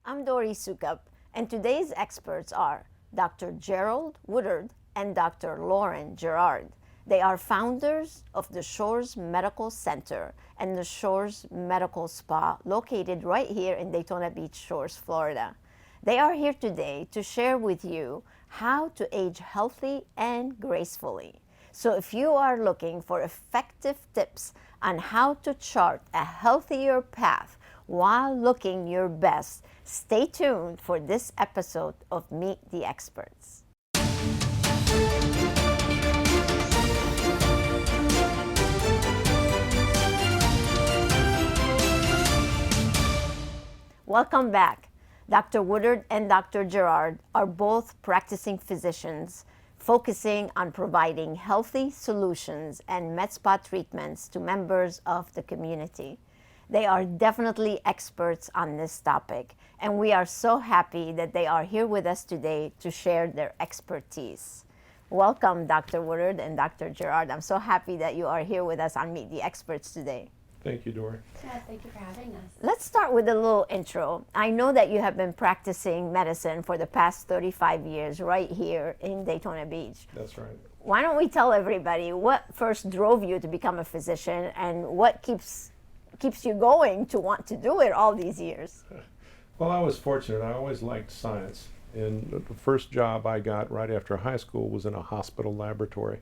I'm Dori Soukup, and today's experts are Dr. Gerald Woodard and Dr. Lauren Gerard. They are founders of the Shores Medical Center and the Shores Medical Spa, located right here in Daytona Beach, Shores, Florida. They are here today to share with you how to age healthy and gracefully. So if you are looking for effective tips on how to chart a healthier path while looking your best, stay tuned for this episode of Meet the Experts. Welcome back. Dr. Woodard and Dr. Gerard are both practicing physicians focusing on providing healthy solutions and med spa treatments to members of the community. They are definitely experts on this topic, and we are so happy that they are here with us today to share their expertise. Welcome, Dr. Woodard and Dr. Gerard. I'm so happy that you are here with us on Meet the Experts today. Thank you, Dori. Yeah, thank you for having us. Let's start with a little intro. I know that you have been practicing medicine for the past 35 years right here in Daytona Beach. That's right. Why don't we tell everybody what first drove you to become a physician and what keeps you going to want to do it all these years? Well, I was fortunate. I always liked science. And the first job I got right after high school was in a hospital laboratory.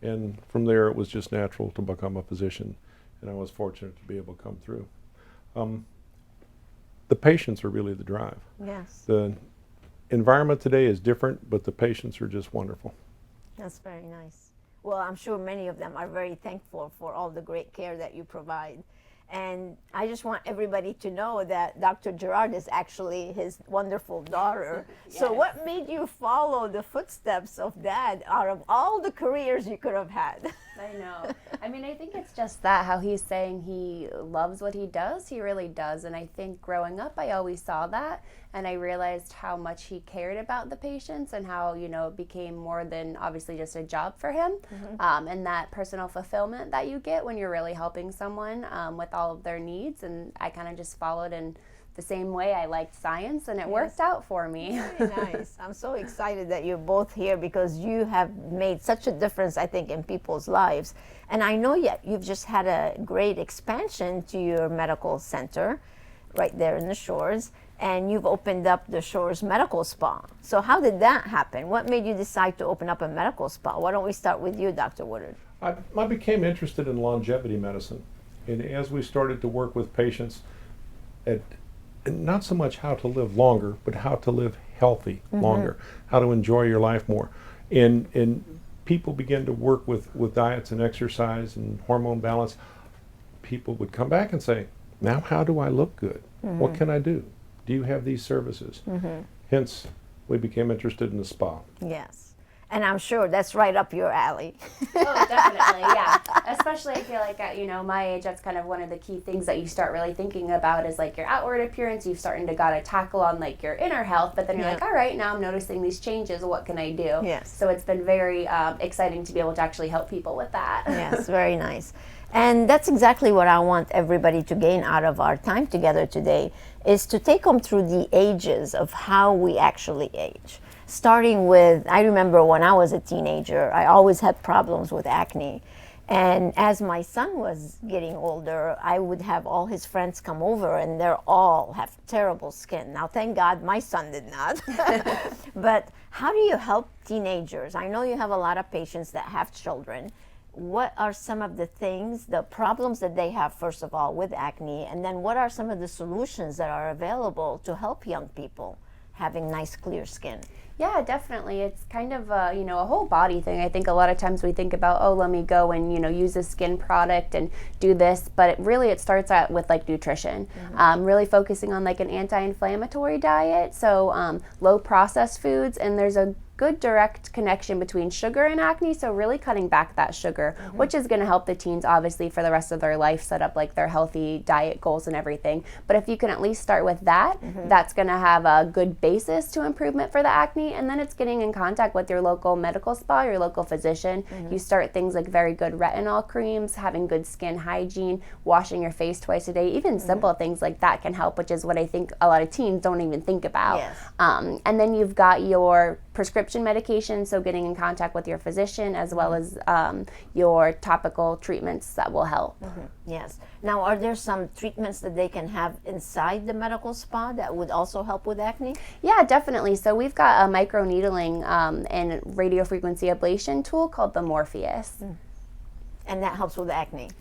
And from there, it was just natural to become a physician. And I was fortunate to be able to come through. The patients are really the drive. Yes. The environment today is different, but the patients are just wonderful. That's very nice. Well, I'm sure many of them are very thankful for all the great care that you provide. And I just want everybody to know that Dr. Gerard is actually his wonderful daughter. Yes. So what made you follow the footsteps of Dad out of all the careers you could have had? I know. I mean, I think it's just that, how he's saying he loves what he does. He really does. And I think growing up, I always saw that. And I realized how much he cared about the patients and how, it became more than obviously just a job for him. Mm-hmm. And that personal fulfillment that you get when you're really helping someone with all of their needs. And I kind of just followed in the same way. I liked science, and it worked out for me. Very nice. I'm so excited that you're both here because you have made such a difference, I think, in people's lives. And I know you've just had a great expansion to your medical center right there in the Shores, and you've opened up the Shores Medical Spa. So how did that happen? What made you decide to open up a medical spa? Why don't we start with you, Dr. Woodard? I became interested in longevity medicine. And as we started to work with patients at not so much how to live longer, but how to live healthy longer, how to enjoy your life more. And people began to work with diets and exercise and hormone balance. People would come back and say, now how do I look good? What can I do? Do you have these services? Hence, we became interested in the spa. Yes. And I'm sure that's right up your alley. Oh, definitely, yeah. Especially I feel like at, my age, that's kind of one of the key things that you start really thinking about is like your outward appearance. You're starting to gotta tackle on like your inner health, but then you're like, all right, now I'm noticing these changes. What can I do? Yes. So it's been very exciting to be able to actually help people with that. Yes, very nice. And that's exactly what I want everybody to gain out of our time together today, is to take them through the ages of how we actually age. Starting with, I remember when I was a teenager, I always had problems with acne. And as my son was getting older, I would have all his friends come over and they all have terrible skin. Now, thank God my son did not. But how do you help teenagers? I know you have a lot of patients that have children. What are some of the things, the problems that they have, first of all, with acne? And then what are some of the solutions that are available to help young people having nice, clear skin? Yeah, definitely. It's kind of a whole body thing. I think a lot of times we think about, oh, let me go and use a skin product and do this, but it starts out with like nutrition. Really focusing on like an anti-inflammatory diet, so low processed foods, and there's a good direct connection between sugar and acne, so really cutting back that sugar, which is going to help the teens obviously for the rest of their life set up like their healthy diet goals and everything. But if you can at least start with that, that's going to have a good basis to improvement for the acne, and then it's getting in contact with your local medical spa, your local physician. You start things like very good retinol creams, having good skin hygiene, washing your face twice a day, even simple things like that can help, which is what I think a lot of teens don't even think about. Yes. And then you've got your prescription medication, so getting in contact with your physician, as well as your topical treatments that will help. Yes. Now, are there some treatments that they can have inside the medical spa that would also help with acne? Yeah, definitely. So we've got a microneedling and radiofrequency ablation tool called the Morpheus. And that helps with acne.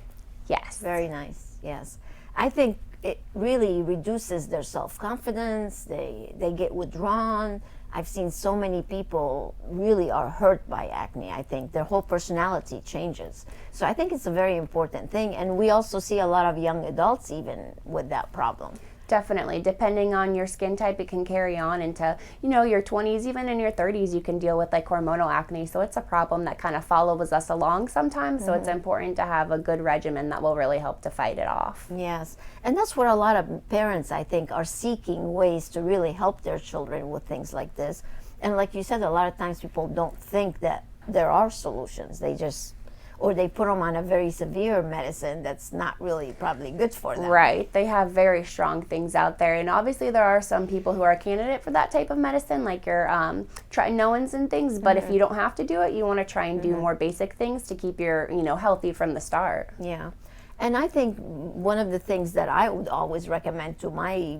Yes. Very nice. Yes. I think it really reduces their self-confidence. They get withdrawn. I've seen so many people really are hurt by acne. I think their whole personality changes. So I think it's a very important thing. And we also see a lot of young adults even with that problem. Definitely. Depending on your skin type, it can carry on into, your 20s, even in your 30s, you can deal with like hormonal acne. So it's a problem that kind of follows us along sometimes. So it's important to have a good regimen that will really help to fight it off. Yes. And that's where a lot of parents, I think, are seeking ways to really help their children with things like this. And like you said, a lot of times people don't think that there are solutions. Or they put them on a very severe medicine that's not really probably good for them. Right. They have very strong things out there. And obviously there are some people who are a candidate for that type of medicine, like your tretinoins and things. But if you don't have to do it, you want to try and do more basic things to keep your, healthy from the start. Yeah. And I think one of the things that I would always recommend to my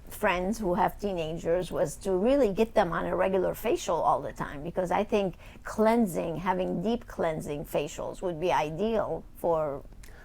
friends who have teenagers was to really get them on a regular facial all the time, because I think having deep cleansing facials would be ideal for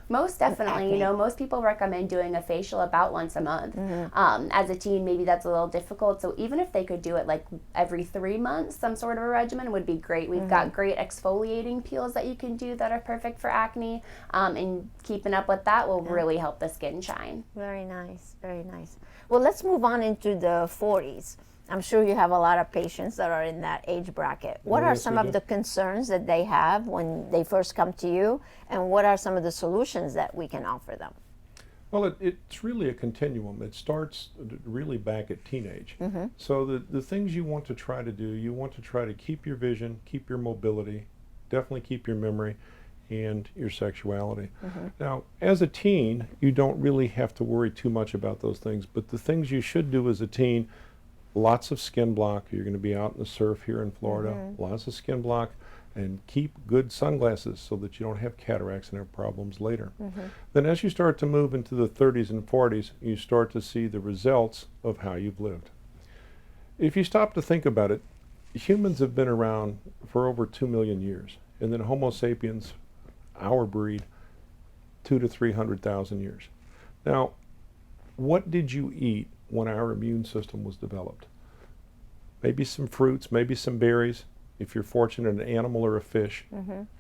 Most definitely. acne. Most people recommend doing a facial about once a month. As a teen, maybe that's a little difficult. So even if they could do it like every 3 months, some sort of a regimen would be great. We've got great exfoliating peels that you can do that are perfect for acne. And keeping up with that will really help the skin shine. Very nice, very nice. Well, let's move on into the 40s. I'm sure you have a lot of patients that are in that age bracket. What are Yes, some we of do. the concerns that they have when they first come to you, and what are some of the solutions that we can offer them? Well, it's really a continuum. It starts really back at teenage. So the things you want to try to do, you want to try to keep your vision, keep your mobility, definitely keep your memory, and your sexuality. Now, as a teen, you don't really have to worry too much about those things, but the things you should do as a teen: lots of skin block. You're going to be out in the surf here in Florida. Lots of skin block, and keep good sunglasses so that you don't have cataracts and have problems later. Then as you start to move into the 30s and 40s, you start to see the results of how you've lived. If you stop to think about it, humans have been around for over 2 million years, and then Homo sapiens, our breed, 200,000 to 300,000 years. Now, what did you eat when our immune system was developed? Maybe some fruits, maybe some berries. If you're fortunate, an animal or a fish.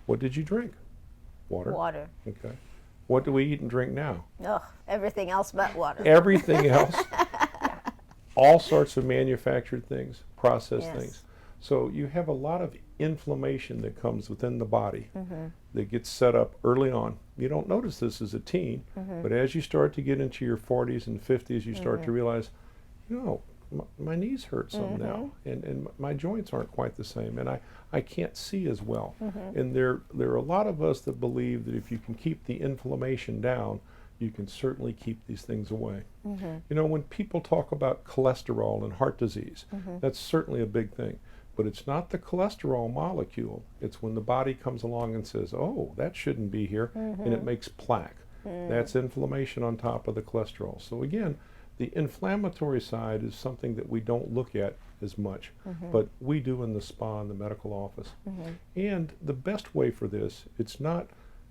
What did you drink? Water. Water. Okay. What do we eat and drink now? Ugh, everything else but water. Everything else. All sorts of manufactured things, processed Yes. things. So you have a lot of inflammation that comes within the body that gets set up early on. You don't notice this as a teen, but as you start to get into your 40s and 50s, you start to realize, my knees hurt some now, and my joints aren't quite the same, and I can't see as well. And there are a lot of us that believe that if you can keep the inflammation down, you can certainly keep these things away. When people talk about cholesterol and heart disease, that's certainly a big thing. But it's not the cholesterol molecule. It's when the body comes along and says, oh, that shouldn't be here, and it makes plaque. That's inflammation on top of the cholesterol. So again, the inflammatory side is something that we don't look at as much, but we do in the spa and the medical office. And the best way for this, it's not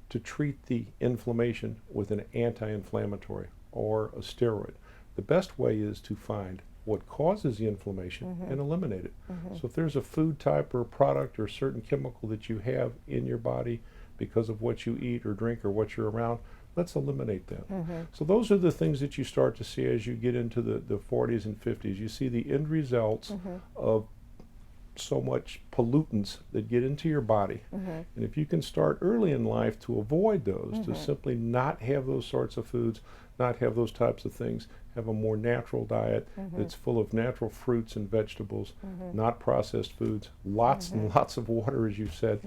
to treat the inflammation with an anti-inflammatory or a steroid. The best way is to find what causes the inflammation and eliminate it. So if there's a food type or a product or a certain chemical that you have in your body because of what you eat or drink or what you're around, let's eliminate that. So those are the things that you start to see as you get into the 40s and 50s. You see the end results of so much pollutants that get into your body. And if you can start early in life to avoid those, to simply not have those sorts of foods, not have those types of things, have a more natural diet that's full of natural fruits and vegetables, not processed foods, lots and lots of water, as you said,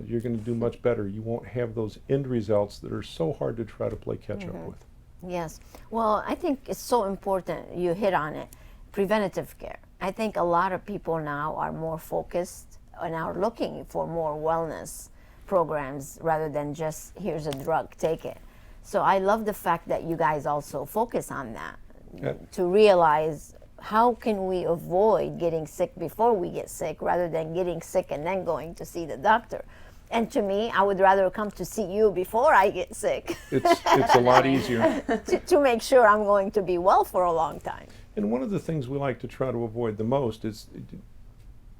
you're going to do much better. You won't have those end results that are so hard to try to play catch up with. Yes. Well, I think it's so important. You hit on it. Preventative care. I think a lot of people now are more focused and are looking for more wellness programs rather than just here's a drug, take it. So I love the fact that you guys also focus on that, to realize how can we avoid getting sick before we get sick rather than getting sick and then going to see the doctor. And to me, I would rather come to see you before I get sick. It's a lot easier. to make sure I'm going to be well for a long time. And one of the things we like to try to avoid the most is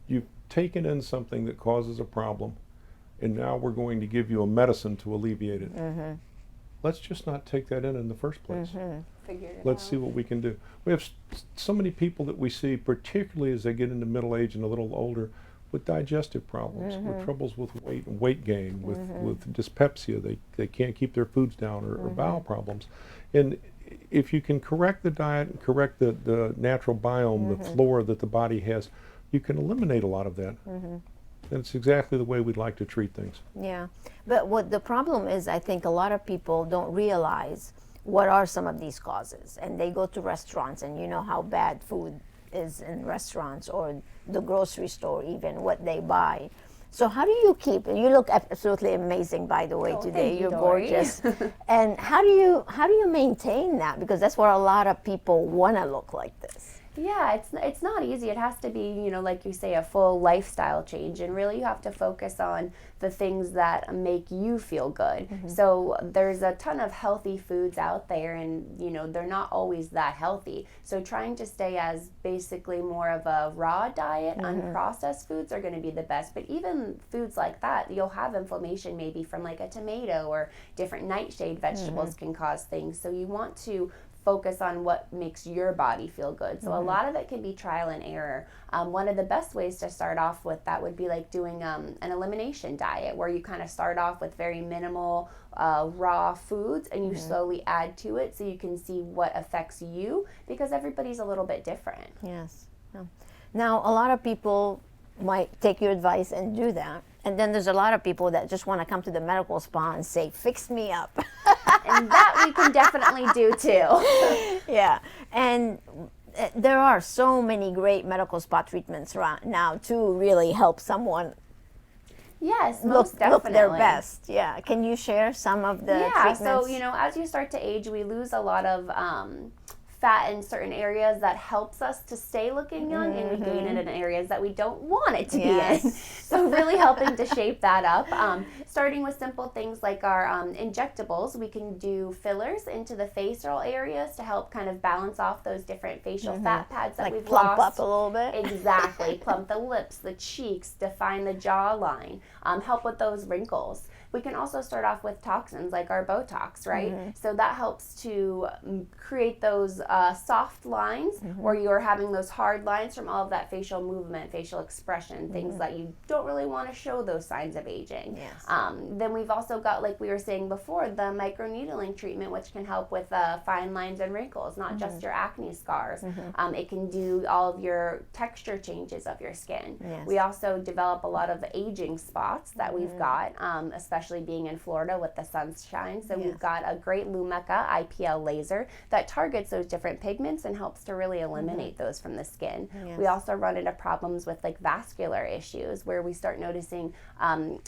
you've taken in something that causes a problem, and now we're going to give you a medicine to alleviate it. Let's just not take that in the first place. Let's see what we can do. We have so many people that we see, particularly as they get into middle age and a little older, with digestive problems, with troubles with weight and weight gain, with dyspepsia. They can't keep their foods down, or bowel problems. And if you can correct the diet and correct the natural biome, the flora that the body has, you can eliminate a lot of that. And it's exactly the way we'd like to treat things. Yeah, but what the problem is, I think a lot of people don't realize what are some of these causes. And they go to restaurants, and you know how bad food is in restaurants or the grocery store, even what they buy. So how do you keep, and you look absolutely amazing, by the way, today. You're Dori. gorgeous. And how do you maintain that? Because that's where a lot of people want to look like this. Yeah, it's not easy. It has to be, you know, like you say, a full lifestyle change, and really you have to focus on the things that make you feel good. So there's a ton of healthy foods out there, and you know, they're not always that healthy. So trying to stay as basically more of a raw diet, unprocessed foods are going to be the best. But even foods like that, you'll have inflammation maybe from like a tomato, or different nightshade vegetables can cause things. So you want to focus on what makes your body feel good. So a lot of it can be trial and error. One of the best ways to start off with that would be like doing an elimination diet, where you kind of start off with very minimal raw foods, and you slowly add to it so you can see what affects you, because everybody's a little bit different. Yes. Now, a lot of people might take your advice and do that. And then there's a lot of people that just want to come to the medical spa and say, fix me up. And that we can definitely do too. Yeah. And there are so many great medical spa treatments right now to really help someone Yes, most look definitely. their best. Yeah. Can you share some of the treatments? So, you know, as you start to age, we lose a lot of fat in certain areas that helps us to stay looking young, and we gain it in areas that we don't want it to be in. So really helping to shape that up. Starting with simple things like our injectables, we can do fillers into the facial areas to help kind of balance off those different facial fat pads that like we've plump lost. up a little bit. Exactly. Plump the lips, the cheeks, define the jawline, help with those wrinkles. We can also start off with toxins like our Botox, right? So that helps to create those soft lines where you're having those hard lines from all of that facial movement, facial expression, things that you don't really want to show those signs of aging. Yes. Then we've also got, like we were saying before, the microneedling treatment, which can help with fine lines and wrinkles, not just your acne scars. It can do all of your texture changes of your skin. Yes. We also develop a lot of aging spots that we've got, especially being in Florida with the sunshine. So we've got a great Lumeka IPL laser that targets those different pigments and helps to really eliminate those from the skin. Yes. We also run into problems with like vascular issues, where we start noticing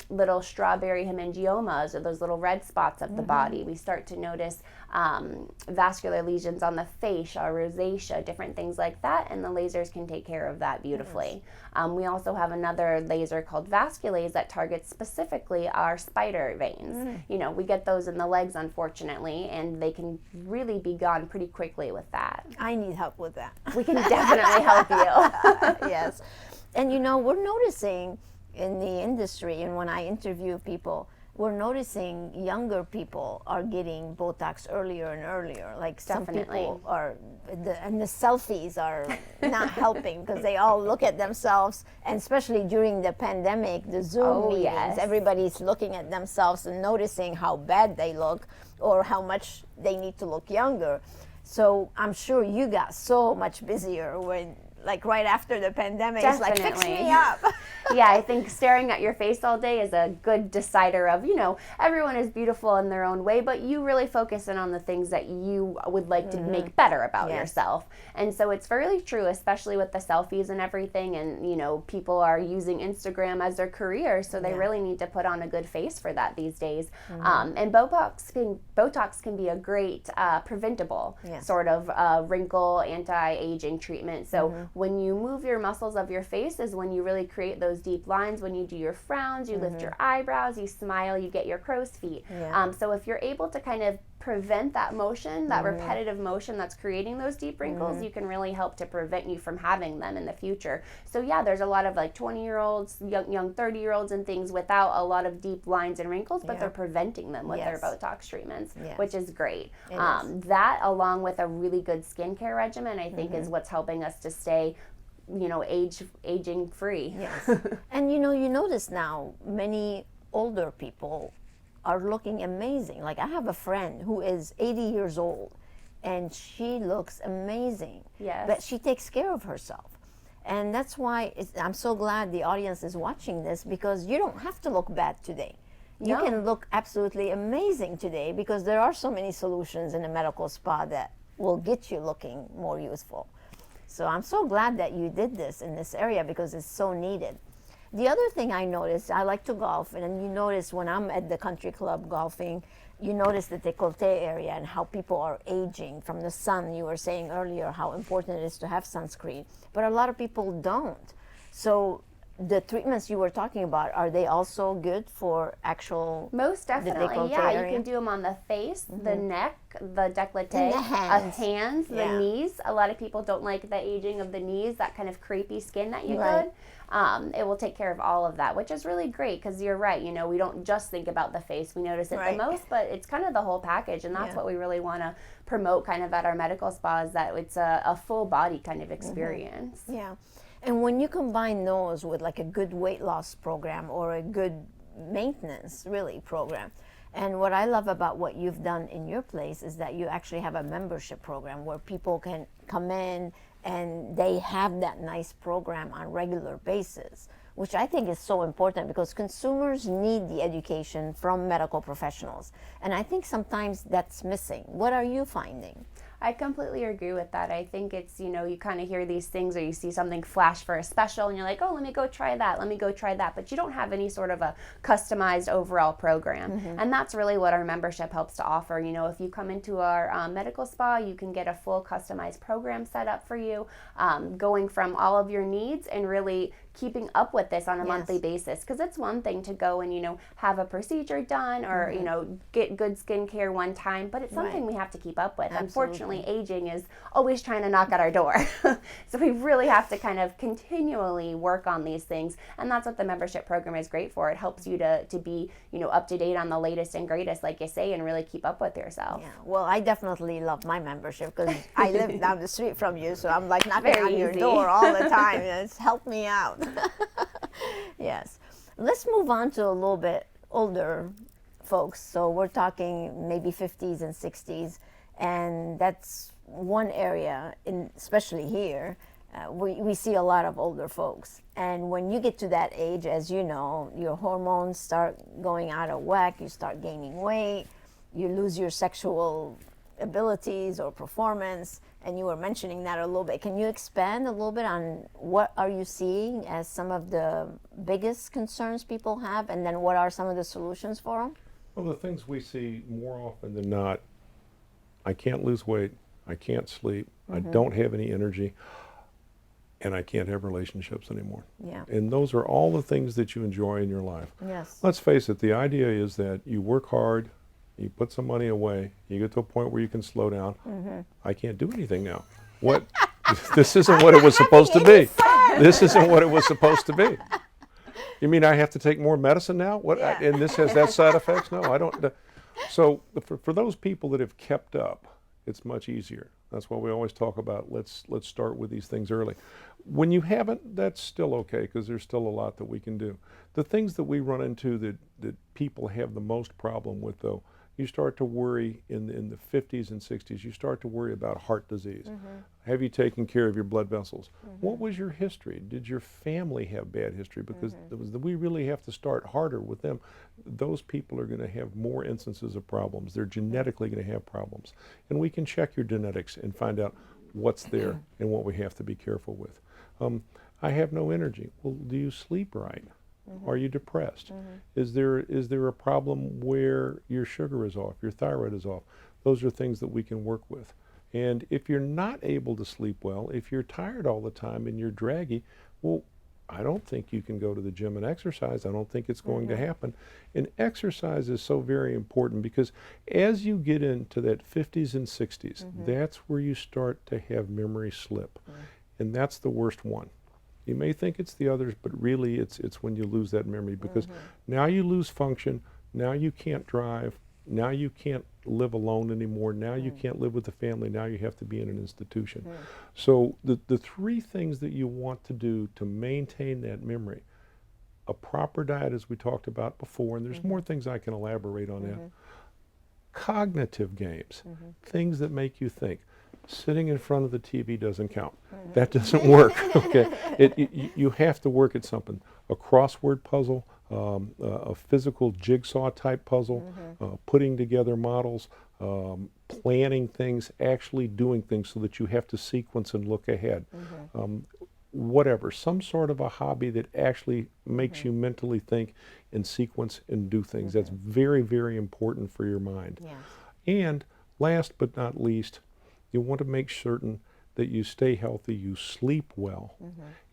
little strawberry hemangiomas, or those little red spots of the body. We start to notice vascular lesions on the face, or rosacea, different things like that, and the lasers can take care of that beautifully. We also have another laser called Vasculase that targets specifically our spider veins. You know, we get those in the legs, unfortunately, and they can really be gone pretty quickly with that. I need help with that. We can definitely help you. Yes. And you know, we're noticing in the industry, and when I interview people, we're noticing younger people are getting Botox earlier and earlier. Like some people are, and the selfies are not helping because they all look at themselves, and especially during the pandemic, the Zoom meetings, everybody's looking at themselves and noticing how bad they look or how much they need to look younger. So I'm sure you got so much busier when, like right after the pandemic, it's like, fix me up. Yeah, I think staring at your face all day is a good decider of, you know, everyone is beautiful in their own way, but you really focus in on the things that you would like to make better about yourself. And so it's really true, especially with the selfies and everything. And, you know, people are using Instagram as their career, so they really need to put on a good face for that these days. And Botox can be a great preventable sort of wrinkle anti-aging treatment. So when you move your muscles of your face is when you really create those deep lines. When you do your frowns, you lift your eyebrows, you smile, you get your crow's feet. So if you're able to kind of prevent that motion, that repetitive motion that's creating those deep wrinkles, you can really help to prevent you from having them in the future. So yeah, there's a lot of like 20-year-olds, young 30-year-olds and things without a lot of deep lines and wrinkles, but they're preventing them with their Botox treatments, which is great. That along with a really good skincare regimen, I think is what's helping us to stay, you know, aging free. Yes. And you know, you notice now many older people are looking amazing. Like I have a friend who is 80 years old and she looks amazing. Yes. But she takes care of herself. And that's why I'm so glad the audience is watching this, because you don't have to look bad today. You can look absolutely amazing today, because there are so many solutions in a medical spa that will get you looking more youthful. So I'm so glad that you did this in this area, because it's so needed. The other thing I noticed, I like to golf, and you notice when I'm at the country club golfing, you notice the décolleté area and how people are aging from the sun. You were saying earlier how important it is to have sunscreen, but a lot of people don't. So the treatments you were talking about, are they also good for actual? Most definitely, yeah. You can do them on the face, the neck, the décolleté, the hands, the knees. A lot of people don't like the aging of the knees, that kind of crepey skin that you get. It will take care of all of that, which is really great, because you're right, you know, we don't just think about the face, we notice it the most, but it's kind of the whole package, and that's what we really want to promote kind of at our medical spas, that it's a full body kind of experience. Yeah. And when you combine those with like a good weight loss program or a good maintenance really program, and what I love about what you've done in your place is that you actually have a membership program where people can come in and they have that nice program on a regular basis, which I think is so important, because consumers need the education from medical professionals. And I think sometimes that's missing. What are you finding? I completely agree with that. I think it's, you know, you kind of hear these things, or you see something flash for a special and you're like, oh, let me go try that, but you don't have any sort of a customized overall program. And that's really what our membership helps to offer. You know, if you come into our medical spa, you can get a full customized program set up for you, going from all of your needs and really keeping up with this on a monthly basis, because it's one thing to go and, you know, have a procedure done or you know, get good skincare one time, but it's something we have to keep up with. Unfortunately, aging is always trying to knock at our door. So we really have to kind of continually work on these things, and that's what the membership program is great for. It helps you to be, you know, up to date on the latest and greatest, like you say, and really keep up with yourself. Yeah, well, I definitely love my membership, because I live down the street from you, so I'm like knocking on your door all the time, and it's helped me out. Yes. Let's move on to a little bit older folks. So we're talking maybe 50s and 60s, and that's one area, especially here, we see a lot of older folks. And when you get to that age, as you know, your hormones start going out of whack, you start gaining weight, you lose your sexual abilities or performance, and you were mentioning that a little bit. Can you expand a little bit on what are you seeing as some of the biggest concerns people have, and then what are some of the solutions for them? Well, the things we see more often than not, I can't lose weight, I can't sleep, I don't have any energy, and I can't have relationships anymore. Yeah. And those are all the things that you enjoy in your life. Yes. Let's face it, the idea is that you work hard, you put some money away, you get to a point where you can slow down. I can't do anything now. What? This isn't what it was supposed to be. This isn't what it was supposed to be. You mean I have to take more medicine now? What? Yeah. And this has that side effects? No, I don't. So for those people that have kept up, it's much easier. That's why we always talk about let's start with these things early. When you haven't, that's still okay, because there's still a lot that we can do. The things that we run into that people have the most problem with, though, you start to worry in the 50s and 60s, you start to worry about heart disease. Have you taken care of your blood vessels? What was your history? Did your family have bad history? Because we really have to start harder with them. Those people are going to have more instances of problems. They're genetically going to have problems. And we can check your genetics and find out what's there and what we have to be careful with. I have no energy. Well, do you sleep right? Are you depressed? Is there a problem where your sugar is off, your thyroid is off? Those are things that we can work with. And if you're not able to sleep well, if you're tired all the time and you're draggy, well, I don't think you can go to the gym and exercise. I don't think it's going to happen. And exercise is so very important, because as you get into that 50s and 60s, that's where you start to have memory slip. And that's the worst one. You may think it's the others, but really it's when you lose that memory, because now you lose function, now you can't drive, now you can't live alone anymore, now you can't live with the family, now you have to be in an institution. So the three things that you want to do to maintain that memory: a proper diet, as we talked about before, and there's more things I can elaborate on that. Cognitive games, things that make you think. Sitting in front of the TV doesn't count. That doesn't work. Okay, you have to work at something. A crossword puzzle, a physical jigsaw type puzzle, putting together models, planning things, actually doing things so that you have to sequence and look ahead. Whatever, some sort of a hobby that actually makes you mentally think and sequence and do things. That's very, very important for your mind. Yes. And last but not least, you want to make certain that you stay healthy, you sleep well,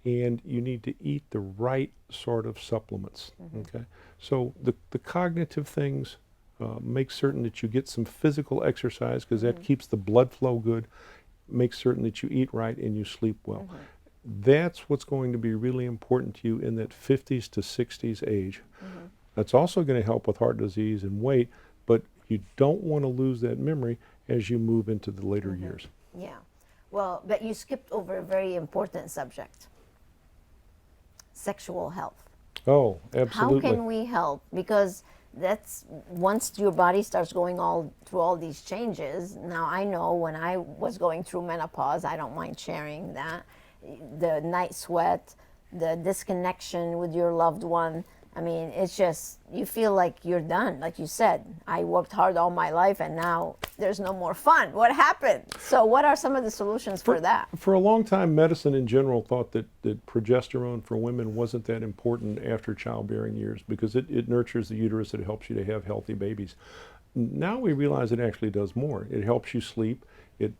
and you need to eat the right sort of supplements. Okay, so the cognitive things, make certain that you get some physical exercise, because that keeps the blood flow good. Make certain that you eat right and you sleep well. That's what's going to be really important to you in that 50s to 60s age. That's also going to help with heart disease and weight, but you don't want to lose that memory as you move into the later years. Yeah. Well, but you skipped over a very important subject: sexual health. Oh, absolutely. How can we help? Because that's, once your body starts going through all these changes. Now, I know when I was going through menopause, I don't mind sharing that, the night sweat, the disconnection with your loved one. I mean, it's just, you feel like you're done. Like you said, I worked hard all my life and now there's no more fun. What happened? So what are some of the solutions for that? For a long time, medicine in general thought that progesterone for women wasn't that important after childbearing years, because it nurtures the uterus, it helps you to have healthy babies. Now we realize it actually does more. It helps you sleep.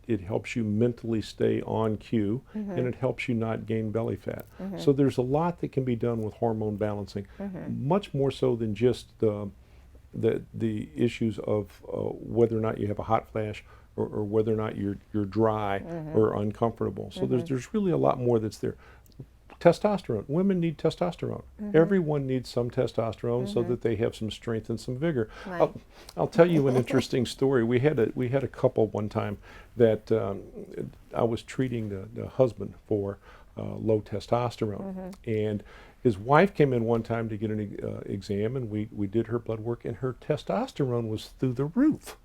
It helps you mentally stay on cue, and it helps you not gain belly fat. So there's a lot that can be done with hormone balancing, much more so than just the issues of whether or not you have a hot flash, or whether or not you're dry or uncomfortable. So there's really a lot more that's there. Testosterone. Women need testosterone. Everyone needs some testosterone so that they have some strength and some vigor. Right. I'll tell you an interesting story. We had a couple one time that I was treating the husband for low testosterone, and his wife came in one time to get an exam, and we did her blood work, and her testosterone was through the roof.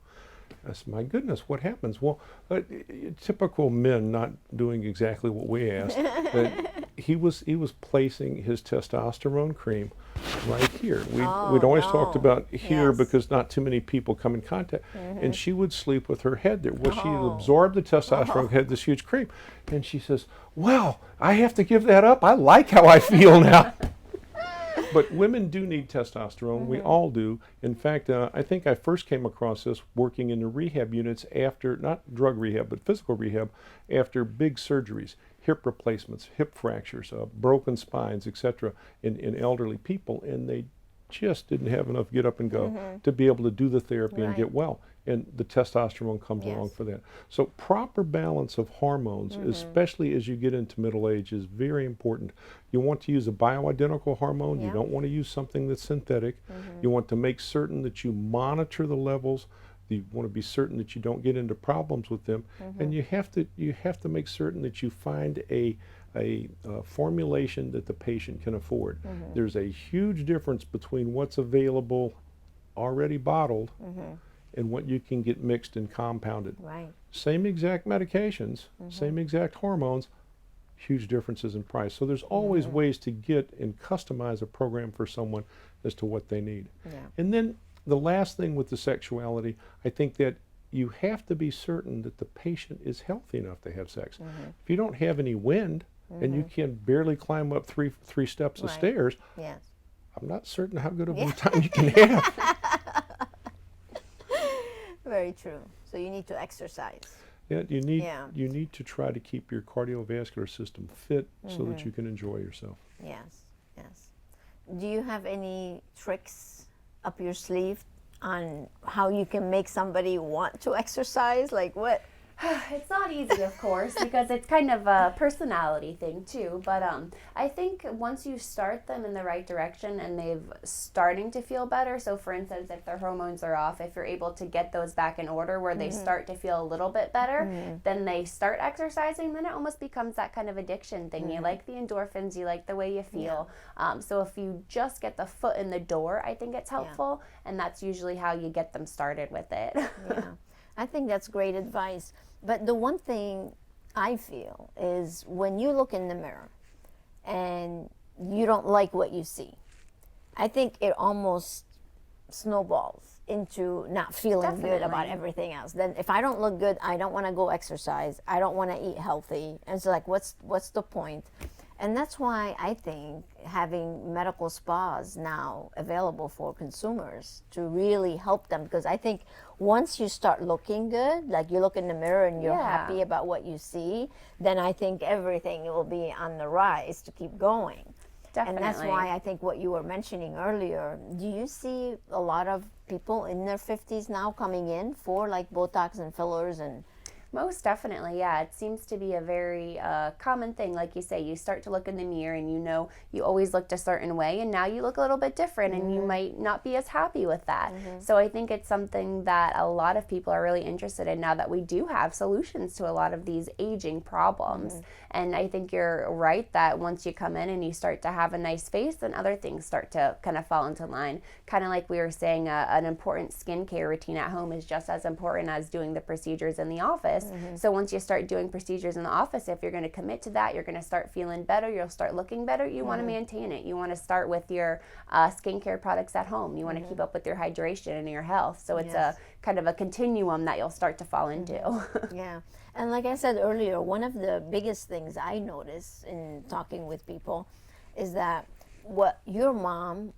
I said, my goodness, what happens? Well, typical men not doing exactly what we asked. He was placing his testosterone cream right here. We'd always talked about here because not too many people come in contact. And she would sleep with her head there. Well, she absorbed the testosterone, had this huge cream. And she says, well, I have to give that up. I like how I feel now. But women do need testosterone. We all do. In fact, I think I first came across this working in the rehab units after, not drug rehab, but physical rehab, after big surgeries, hip replacements, hip fractures, broken spines, etc., in elderly people. And they just didn't have enough get up and go to be able to do the therapy and get well. and the testosterone comes Yes. along for that. So proper balance of hormones, especially as you get into middle age, is very important. You want to use a bioidentical hormone. You Yeah. don't want to use something that's synthetic. You want to make certain that you monitor the levels. You want to be certain that you don't get into problems with them, and you have to make certain that you find a formulation that the patient can afford. There's a huge difference between what's available already bottled and what you can get mixed and compounded. Right. Same exact medications, same exact hormones, huge differences in price. So there's always ways to get and customize a program for someone as to what they need. Yeah. And then the last thing with the sexuality, I think that you have to be certain that the patient is healthy enough to have sex. If you don't have any wind and you can barely climb up three steps of Right. stairs, Yes. I'm not certain how good of a time you can have. Very true. So you need to exercise. Yeah, you Yeah. need to try to keep your cardiovascular system fit so that you can enjoy yourself. Yes. Yes. Do you have any tricks up your sleeve on how you can make somebody want to exercise? Like what? It's not easy, of course, because it's kind of a personality thing too. But I think once you start them in the right direction and they've starting to feel better. So, for instance, if their hormones are off, if you're able to get those back in order where they start to feel a little bit better, then they start exercising. Then it almost becomes that kind of addiction thing. You like the endorphins, you like the way you feel. So if you just get the foot in the door, I think it's helpful, and that's usually how you get them started with it. Yeah. I think that's great advice. But the one thing I feel is when you look in the mirror and you don't like what you see, I think it almost snowballs into not feeling good about Definitely. everything else. Then if I don't look good, I don't want to go exercise. I don't want to eat healthy. And it's like, what's the point? And that's why I think having medical spas now available for consumers to really help them, because I think once you start looking good, like you look in the mirror and you're Yeah. happy about what you see, then I think everything will be on the rise to keep going. Definitely. And that's why I think what you were mentioning earlier, do you see a lot of people in their 50s now coming in for like Botox and fillers and Most definitely, yeah. It seems to be a very common thing. Like you say, you start to look in the mirror and you know you always looked a certain way, and now you look a little bit different and you might not be as happy with that. So I think it's something that a lot of people are really interested in now that we do have solutions to a lot of these aging problems. And I think you're right that once you come in and you start to have a nice face, then other things start to kind of fall into line. Kind of like we were saying, an important skincare routine at home is just as important as doing the procedures in the office. So once you start doing procedures in the office, if you're going to commit to that, you're going to start feeling better, you'll start looking better, you want to maintain it. You want to start with your skincare products at home. You want to keep up with your hydration and your health. So it's a kind of a continuum that you'll start to fall into. Yeah. And like I said earlier, one of the biggest things I notice in talking with people is that what your mom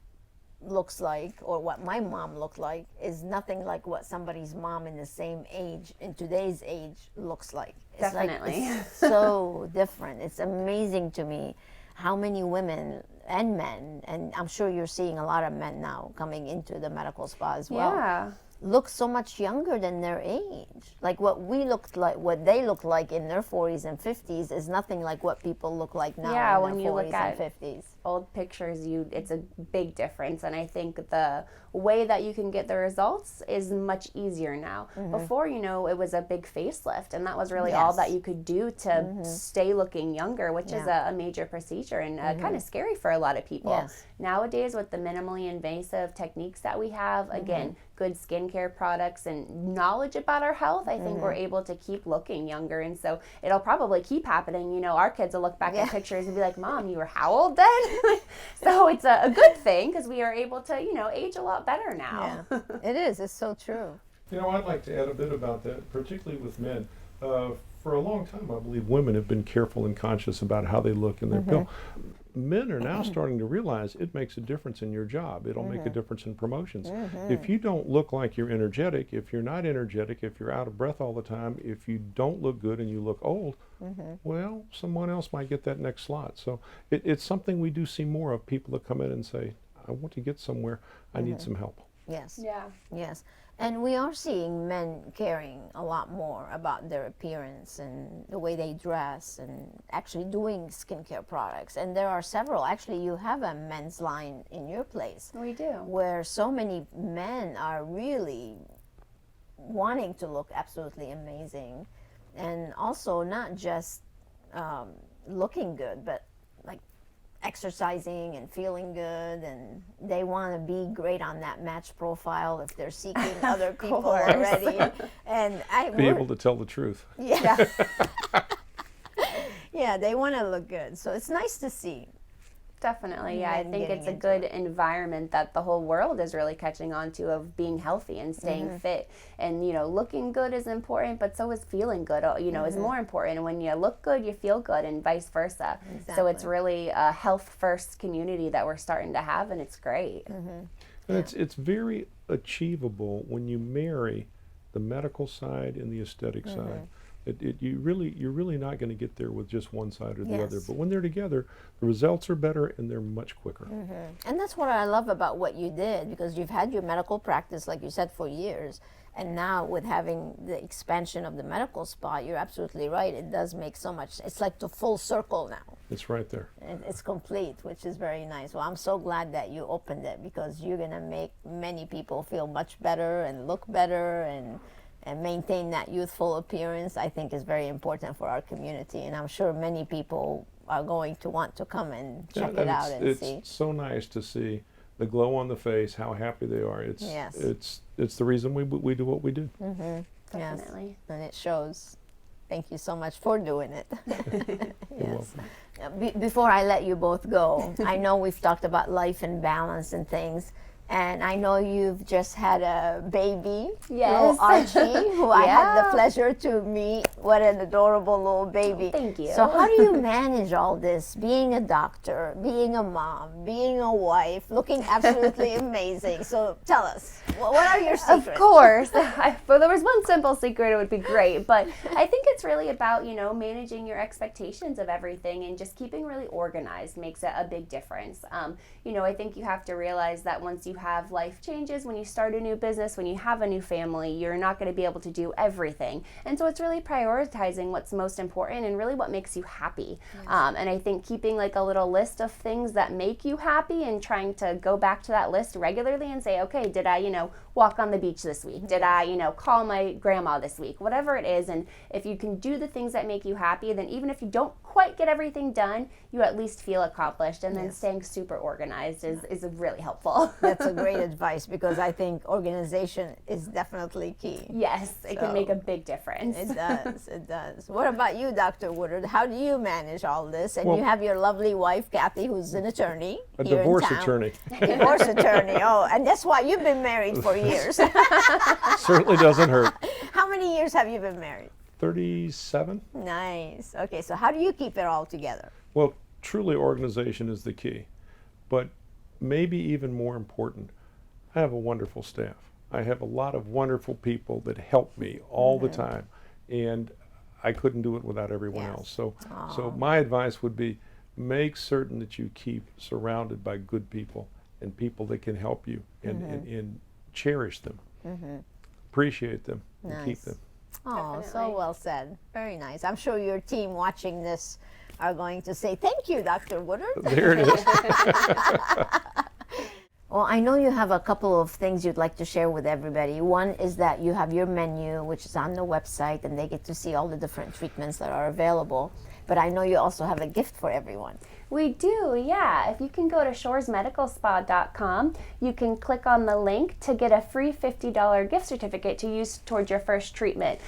looks like or what my mom looked like is nothing like what somebody's mom in the same age in today's age looks like. It's Definitely. like, it's so different. It's amazing to me how many women and men, and I'm sure you're seeing a lot of men now coming into the medical spa as well, Yeah. look so much younger than their age. Like what we looked like, what they look like in their 40s and 50s is nothing like what people look like now Yeah, in when their you 40s look and at 50s. Old pictures, it's a big difference, and I think the way that you can get the results is much easier now. Before, it was a big facelift, and that was really all Yes. that you could do to stay looking younger, which is a major procedure and kind of scary for a lot of people. Yes. Nowadays, with the minimally invasive techniques that we have, again, good skincare products and knowledge about our health, I think we're able to keep looking younger, and so it'll probably keep happening. Our kids will look back at pictures and be like, "Mom, you were how old then?" So it's a good thing because we are able to, age a lot better now. Yeah, it is. It's so true. I'd like to add a bit about that, particularly with men. For a long time, I believe women have been careful and conscious about how they look in their pill. Men are now starting to realize it makes a difference in your job. It'll make a difference in promotions. If you don't look like you're energetic, if you're not energetic, if you're out of breath all the time, if you don't look good and you look old, well, someone else might get that next slot. So it's something we do see more of, people that come in and say, I want to get somewhere, I need some help. Yes. Yeah. Yes. And we are seeing men caring a lot more about their appearance and the way they dress and actually doing skincare products. And there are several. Actually, you have a men's line in your place We do. where so many men are really wanting to look absolutely amazing. And also not just looking good, but like exercising and feeling good, and they want to be great on that match profile if they're seeking other people course. already. And Be able to tell the truth. yeah, yeah, they want to look good. So it's nice to see. Definitely, yeah. I Men think getting it's a into good it. environment that the whole world is really catching on to, of being healthy and staying fit. And, you know, looking good is important, but so is feeling good, you know, is more important. And when you look good, you feel good, and vice versa. So it's Exactly. really a health-first community that we're starting to have, and it's great. And it's very achievable when you marry the medical side and the aesthetic side. You're really not going to get there with just one side or the other. Yes. But when they're together, the results are better and they're much quicker. And that's what I love about what you did, because you've had your medical practice, like you said, for years. And now with having the expansion of the medical spa, you're absolutely right. It does make so much. It's like the full circle now. It's right there. It's complete, which is very nice. Well, I'm so glad that you opened it, because you're going to make many people feel much better and look better and maintain that youthful appearance. I think is very important for our community. And I'm sure many people are going to want to come and check it out and see. It's so nice to see the glow on the face, how happy they are. Yes. It's the reason we do what we do. Yes, Definitely. and it shows. Thank you so much for doing it. You're Yes. welcome. Before I let you both go, I know we've talked about life and balance and things, and I know you've just had a baby, Yes. little Archie, who I had the Yeah. pleasure to meet. What an adorable little baby. Thank you. So how do you manage all this, being a doctor, being a mom, being a wife, looking absolutely amazing? So tell us, what are your secrets? Of course. If there was one simple secret, it would be great. But I think it's really about, you know, managing your expectations of everything, and just keeping really organized makes a big difference. You know, I think you have to realize that once you have life changes, when you start a new business, when you have a new family, you're not going to be able to do everything. And so it's really prioritizing what's most important and really what makes you happy. And I think keeping like a little list of things that make you happy, and trying to go back to that list regularly and say, okay, did I, you know, walk on the beach this week? Did I, you know, call my grandma this week? Whatever it is. And if you can do the things that make you happy, then even if you don't quite get everything done, you at least feel accomplished. And then staying super organized is really helpful. That's a great advice, because I think organization is definitely key. Yes, it can make a big difference. It does, it does. What about you, Dr. Woodard? How do you manage all this? And Well- you have your lovely wife, Kathy, who's an attorney. A here in divorce town. attorney Divorce attorney. Oh, and that's why you've been married for years. certainly doesn't hurt. How many years have you been married? 37? Nice. Okay, so how do you keep it all together? Well, truly organization is the key. But maybe even more important, I have a wonderful staff. I have a lot of wonderful people that help me all the time. And I couldn't do it without everyone Yes. else. So my advice would be, make certain that you keep surrounded by good people and people that can help you, and cherish them, appreciate them, and keep Nice. them. Oh, so Definitely. well said. Very nice. I'm sure your team watching this are going to say, thank you, Dr. Woodard. There it is. Well, I know you have a couple of things you'd like to share with everybody. One is that you have your menu, which is on the website, and they get to see all the different treatments that are available. But I know you also have a gift for everyone. We do, yeah. If you can go to shoresmedicalspa.com, you can click on the link to get a free $50 gift certificate to use towards your first treatment.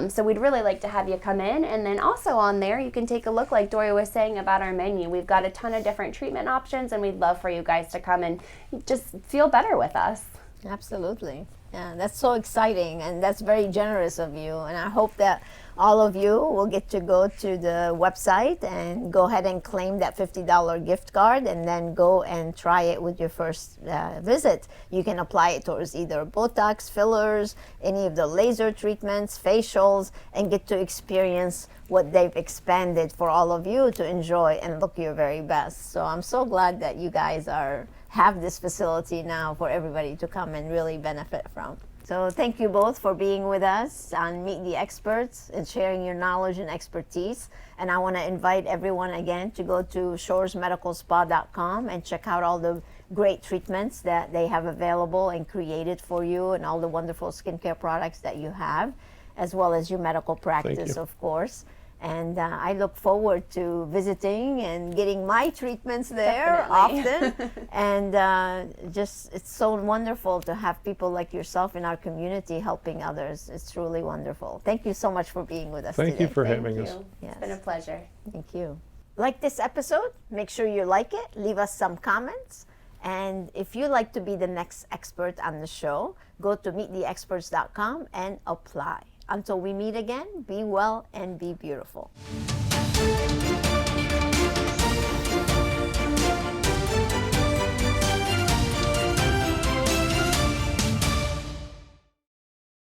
So we'd really like to have you come in. And then also on there, you can take a look, like Dori was saying, about our menu. We've got a ton of different treatment options, and we'd love for you guys to come and just feel better with us. Absolutely. Yeah, that's so exciting, and that's very generous of you. And I hope that all of you will get to go to the website and go ahead and claim that $50 gift card, and then go and try it with your first visit. You can apply it towards either Botox, fillers, any of the laser treatments, facials, and get to experience what they've expanded for all of you to enjoy and look your very best. So I'm so glad that you guys are have this facility now for everybody to come and really benefit from. So thank you both for being with us on Meet the Experts and sharing your knowledge and expertise. And I want to invite everyone again to go to shoresmedicalspa.com and check out all the great treatments that they have available and created for you, and all the wonderful skincare products that you have, as well as your medical practice, of course. And I look forward to visiting and getting my treatments there often. And just, it's so wonderful to have people like yourself in our community helping others. It's truly wonderful. Thank you so much for being with us Thank today. you for having us. Yes. It's been a pleasure. Thank you. Like this episode, make sure you like it, leave us some comments. And if you'd like to be the next expert on the show, go to meettheexperts.com and apply. Until we meet again, be well and be beautiful.